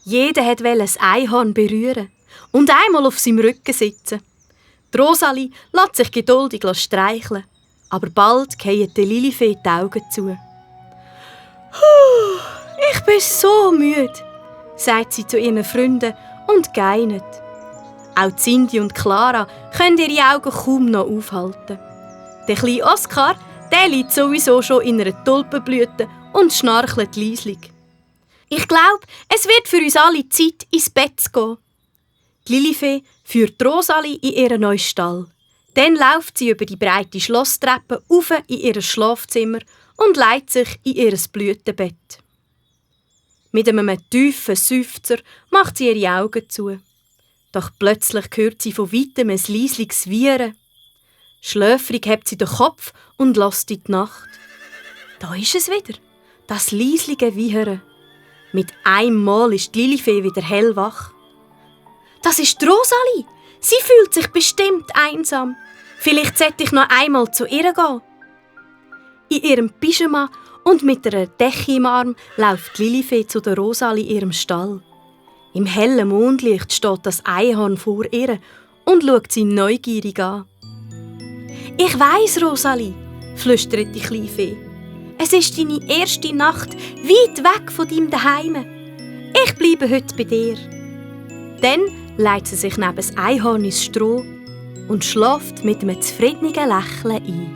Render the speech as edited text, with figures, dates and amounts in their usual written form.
Jeder wollte das Einhorn berühren und einmal auf seinem Rücken sitzen. Die Rosalie lässt sich geduldig streicheln, aber bald fallen der Lilifee die Augen zu. «Ich bin so müde», sagt sie zu ihren Freunden und gähnet. Auch Cindy und Clara können ihre Augen kaum noch aufhalten. Der kleine Oskar, der liegt sowieso schon in einer Tulpenblüte und schnarchelt leislich. «Ich glaube, es wird für uns alle Zeit, ins Bett zu gehen.» Die Lilifee führt Rosalie in ihren neuen Stall. Dann läuft sie über die breite Schlosstreppe rauf in ihr Schlafzimmer und legt sich in ihr Blütenbett. Mit einem tiefen Seufzer macht sie ihre Augen zu. Doch plötzlich hört sie von weitem ein leisliches Wiehern. Schläfrig hebt sie den Kopf und lässt in die Nacht. Da ist es wieder, das leislige Wiehern. Mit einem Mal ist die Lilifee wieder hellwach. «Das ist die Rosalie. Sie fühlt sich bestimmt einsam. Vielleicht sollte ich noch einmal zu ihr gehen.» In ihrem Pyjama und mit einer Decke im Arm läuft die Lilifee zu der Rosalie in ihrem Stall. Im hellen Mondlicht steht das Einhorn vor ihr und schaut sie neugierig an. «Ich weiss, Rosalie», flüstert die kleine Fee. «Es ist deine erste Nacht weit weg von deinem Zuhause. Ich bleibe heute bei dir.» Dann legt sie sich neben das Einhorn ins Stroh und schläft mit einem zufriedenen Lächeln ein.